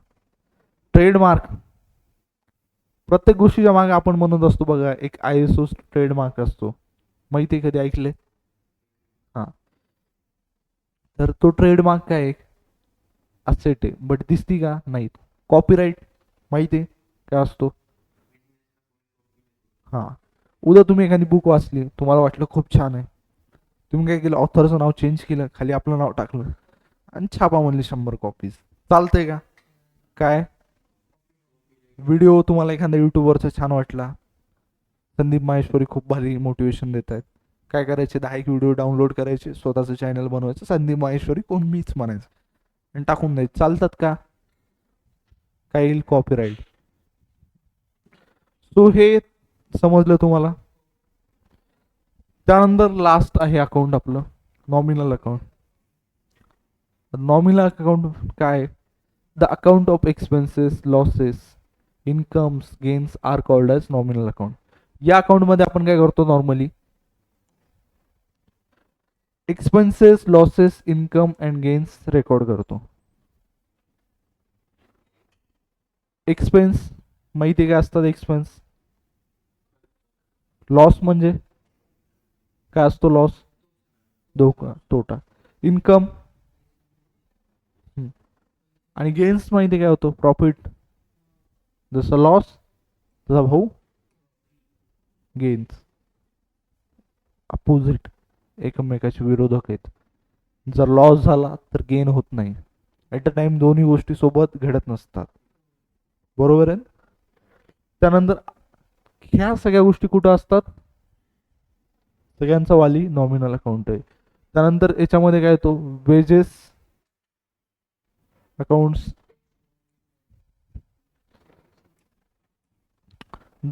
ट्रेडमार्क. प्रत्येक गोष्टीच्या मागे आपण म्हणत असतो बघा एक ISO ट्रेडमार्क असतो माहिती आहे कधी ऐकले. हां तर तो ट्रेडमार्क काय असेट आहे बट दिसती का नाही. कॉपीराईट माहिती आहे काय असतो. हां उद्या तुम्ही एखादी बुक वाचली तुम्हाला वाटलं खूप छान आहे तुम्ही काय केलं ऑथरचं नाव चेंज केलं खाली आपलं नाव टाकलं आणि छापा म्हणली 100 कॉपीज चालतंय का. काय व्हिडिओ तुम्हाला एखादा युट्यूबवरचा छान वाटला संदीप माहेश्वरी खूप भारी मोटिवेशन देत आहेत काय करायचे 10 एक व्हिडिओ डाउनलोड करायचे स्वतःचं चॅनल बनवायचं संदीप माहेश्वरी कोण मीच म्हणायचं आणि टाकून द्यायचं चालतात का काय येईल कॉपीराईट. सो हे समजलं तुम्हाला. त्यानंतर लास्ट आहे अकाउंट आपलं नॉमिनल अकाउंट. नॉमिनल अकाउंट काय the account of expenses losses incomes gains are called as nominal account. या अकाउंटमध्ये आपण काय करतो normally expenses losses income and gains record करतो. एक्सपेन्स माहिती काय असतात एक्सपेन्स. लॉस म्हणजे काय असतो लॉस धोका तोटा. इन्कम आणि गेन्स माहिती काय होतो प्रॉफिट. जसं लॉस तसा भाऊ गेन्स अपोजिट एकमेकाचे विरोधक आहेत. जर लॉस झाला तर गेन होत नाही. ॲट अ टाइम दोन्ही गोष्टी सोबत घडत नसतात बरोबर आहे. त्यानंतर ह्या सगळ्या गोष्टी कुठं असतात सगळ्यांचा वाली नॉमिनल अकाउंट आहे. त्यानंतर याच्यामध्ये काय येतो वेजेस अकाउंट्स.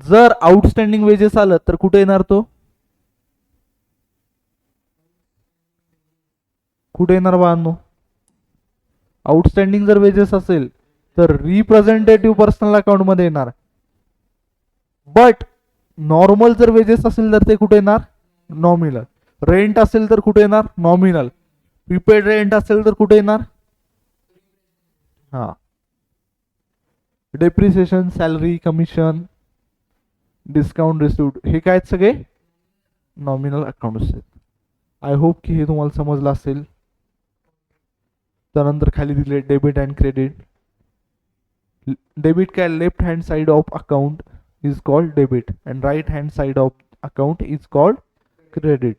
जर आउटस्टँडिंग वेजेस आलं तर कुठे येणार तो कुठे येणार बाळांनो आउटस्टँडिंग जर वेजेस असेल तर रिप्रेझेंटेटिव्ह पर्सनल अकाउंट मध्ये येणार. बट नॉर्मल जर वेजेस असेल तर ते कुठे येणार नॉमिनल. रेंट असेल तर कुठे येणार नॉमिनल. प्रीपेड रेंट असेल तर कुठे येणार हा depreciation salary commission discount received हे काय सगळे नॉमिनल अकाउंट्स आहेत. आय होप की हे तुम्हाला समजलं असेल. त्यानंतर खाली दिले डेबिट अँड क्रेडिट. डेबिट काय left hand side of account is called debit and right hand side of account is called credit.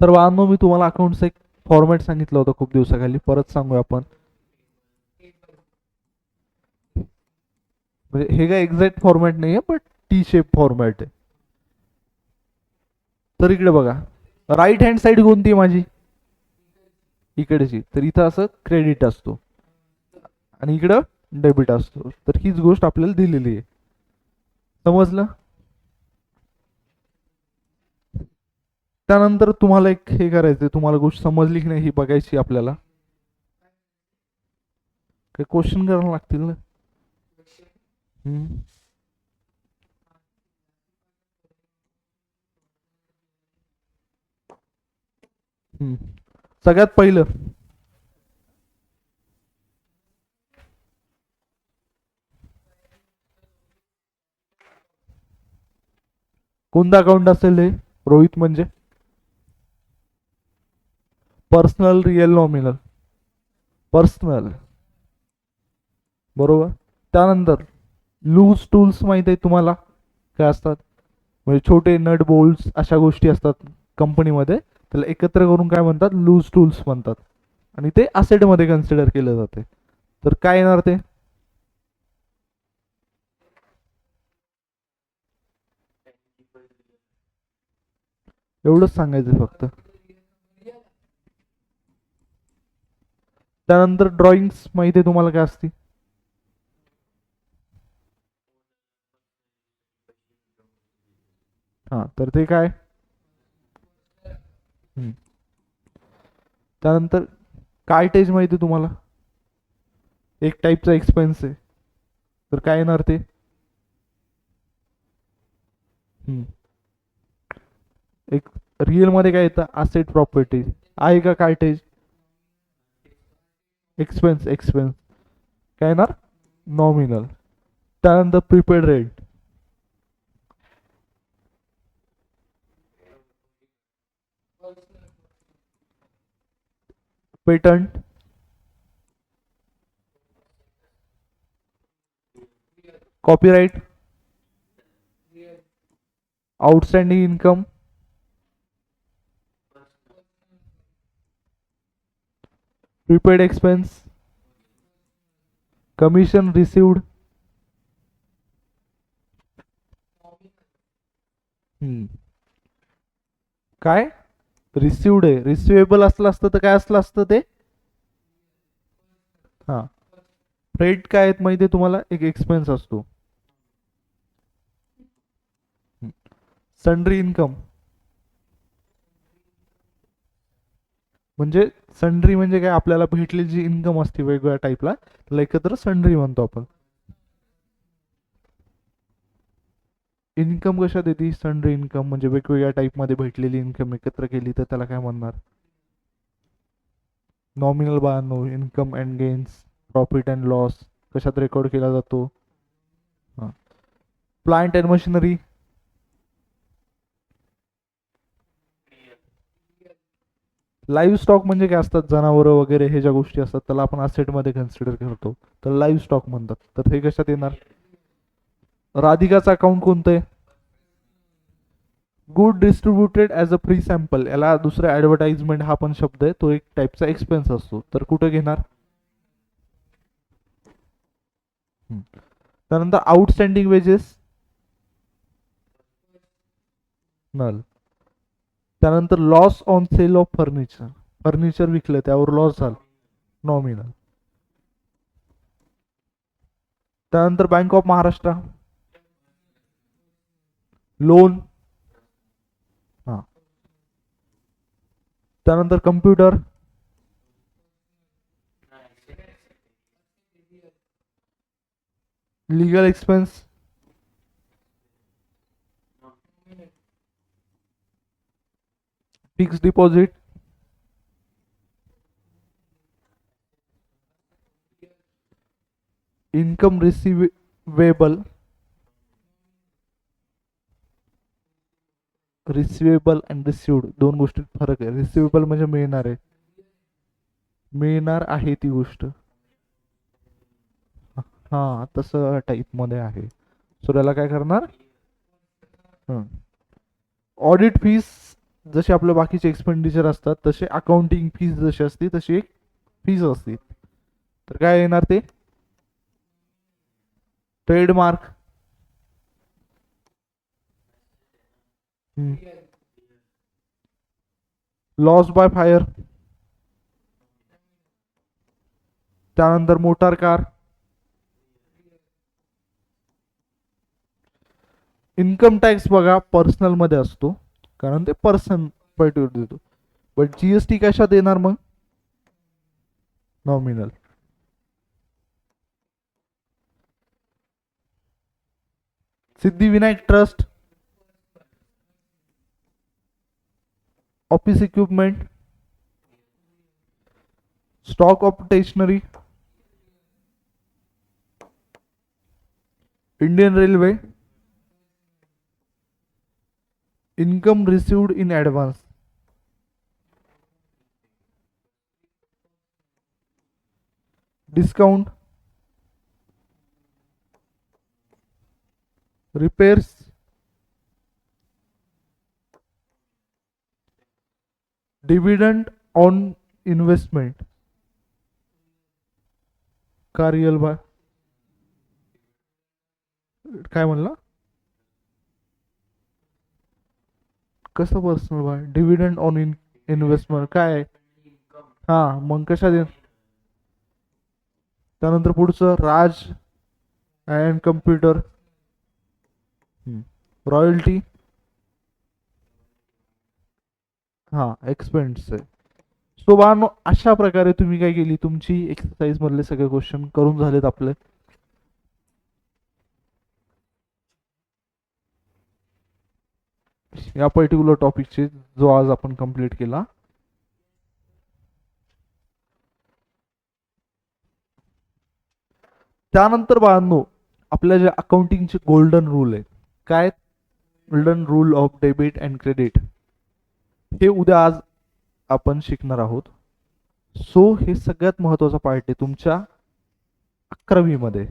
तर बाळांनो मी तुम्हाला अकाउंटचा एक फॉर्मॅट सांगितलं होतं खूप दिवसाखाली परत सांगूया आपण. म्हणजे हे काय एक्झॅक्ट फॉर्मॅट नाही आहे, पण टी शेप फॉर्मॅट आहे. तर इकडे बघा, राईट हँड साईड कोणती आहे माझी? इकडेची. तर इथं असं क्रेडिट असतो आणि इकडं डेबिट असतो. तर हीच गोष्ट आपल्याला दिलेली आहे. समजलं? त्यानंतर तुम्हाला एक हे करायचंय, तुम्हाला गोष्ट समजली की नाही ही बघायची आपल्याला. काही क्वेश्चन करायला लागतील ना. हम्म. हम्म. सगळ्यात पहिलं कोणतं अकाउंट असेल हे रोहित? म्हणजे पर्सनल, रिअल, नॉमिनल. पर्सनल, बरोबर. त्यानंतर लूज टूल्स माहिती आहे तुम्हाला काय असतात? म्हणजे छोटे नट बोल्ट्स अशा गोष्टी असतात कंपनीमध्ये, त्याला एकत्र करून काय म्हणतात? लूज टूल्स म्हणतात. आणि ते असेटमध्ये कन्सिडर केलं जाते. तर काय येणार ते? एवढंच सांगायचं फक्त. त्यानंतर ड्रॉइंग्स माहिती आहे तुम्हाला काय असते? हा, तर ते काय? हम्म. त्यानंतर कार्टेज माहिती आहे तुम्हाला? एक टाईपचा एक्सपेन्स आहे. तर काय येणार ते? हम्म. एक रिअल मध्ये काय येतं? असेट प्रॉपर्टी आहे का कार्टेज? एक्सपेन्स, एक्सपेन्स काय येणार? नॉमिनल. त्यानंतर prepaid rent, patent, copyright, outstanding income, prepaid expense, commission received. काय रिसिव्ड आहे? रिसिवेबल असलं असतं तर काय असलं असतं ते? हा. फ्रेट काय आहेत माहिती आहे तुम्हाला? एक एक्सपेन्स असतो. सन्ड्री इन्कम म्हणजे, सन्ड्री म्हणजे काय? आपल्याला भेटलेली जी इन्कम असते वेगवेगळ्या टाईपला, त्याला एकत्र सन्ड्री म्हणतो आपण. इन्कम कशात येते? सन्ड्री इन्कम म्हणजे वेगवेगळ्या टाईपमध्ये भेटलेली इन्कम एकत्र केली तर त्याला काय म्हणणार? नॉमिनल बाळांनो, income and gains, profit and loss कशात रेकॉर्ड केला जातो? हां. Plant and machinery, live stock म्हणजे काय असतात? जनावरं वगैरे हे ज्या गोष्टी असतात त्याला आपण असेटमध्ये कन्सिडर करतो, तर लाईव्ह स्टॉक म्हणतात. तर हे कशात येणार? राधिकाचं अकाउंट कोणतं आहे? Good distributed as a free sample, याला दुसरा ॲडव्हर्टाइजमेंट हा पण शब्द आहे, तो एक टाईपचा एक्सपेन्स असतो. तर कुठं घेणार? त्यानंतर आउटस्टँडिंग वेजेस, नल. त्यानंतर loss on sale of furniture, furniture विकलं त्यावर लॉस झाला, नॉमिनल. त्यानंतर बँक ऑफ महाराष्ट्र, लोन. हां. त्यानंतर computer, legal expense, fix deposit, income receivable. Receivable and received दोन गोष्टीत फरक आहे. रिसिवेबल म्हणजे मिळणार आहे, मिळणार आहे ती गोष्ट. हा, तसं टाईपमध्ये आहे. सो त्याला काय करणार? ऑडिट फीस, जसे आपले बाकीचे एक्सपेंडिचर असतात तसे अकाउंटिंग फीस जशी असते तशी एक फीस असते. तर काय येणार ते? ट्रेडमार्क, लॉस बाय फायर, त्यानंतर मोटार कार, इन्कम टॅक्स बघा पर्सनल मध्ये असतो कारण ते पर्सन पर्टिक्युलर देतो, बट जीएसटी कशात येणार मग? Nominal. Siddhivinayak trust, office equipment, stock of stationery, Indian railway, income received in advance, discount, repairs, dividend on investment, का रिअल बाय काय म्हणला? कसं personal by? Dividend on investment काय आहे? हा मग कशा दे. त्यानंतर पुढचं राज अँड कम्प्युटर, रॉयल्टी, हा एक्सपेन्स आहे. सो बानो अशा प्रकारे तुम्ही काय केली, तुमची एक्सरसाइज मधले सगळे क्वेश्चन करून झालेत आपले. या पर्टिक्युलर टॉपिकचे जो आज आपण कंप्लीट केला. त्यानंतर बाळांनो आपल्या जे अकाउंटिंगचे गोल्डन रूल आहे, काय? Golden rule of debit and credit, हे उद्या आज आपण शिकणार आहोत. सो हे सगळ्यात महत्वाचा पार्ट आहे तुमच्या 11वी मध्ये,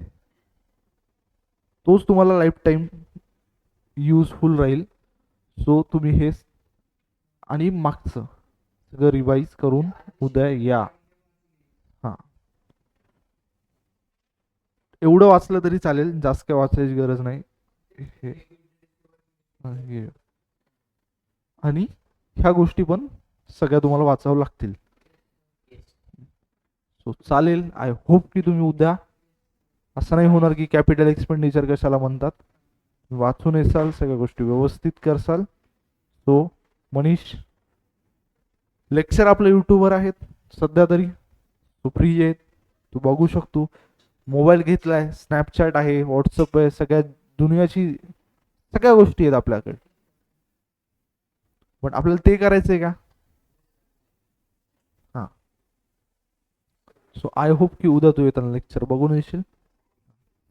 तोच तुम्हाला लाईफ टाइम युजफुल राहील. सो तुम्ही हे आणि मागचं सगळं रिवाइज करून उद्या या. हा एवढं वाचलं तरी चालेल, जास्त काय वाचायची गरज नाही. आणि ह्या गोष्टी पण सगळ्या तुम्हाला वाचावं लागतील. सो चालेल. आय होप की तुम्ही उद्या असं नाही होणार की कॅपिटल एक्सपेंडिचर कशाला म्हणतात, वाचून येसाल, सगळ्या गोष्टी व्यवस्थित करसाल. सो मनीष, लेक्चर आपल्या यूट्यूबवर आहेत सध्या तरी, तू फ्री आहे, तू बघू शकतो. मोबाईल घेतलाय, स्नॅपचॅट आहे, व्हॉट्सअप आहे, सगळ्या दुनियाची सगळ्या गोष्टी आहेत आपल्याकडे. पण आपल्याला ते करायचंय का? हा. सो आय होप की उद्या तू येताना लेक्चर बघून येशील.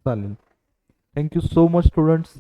चालेल. Thank you so much students.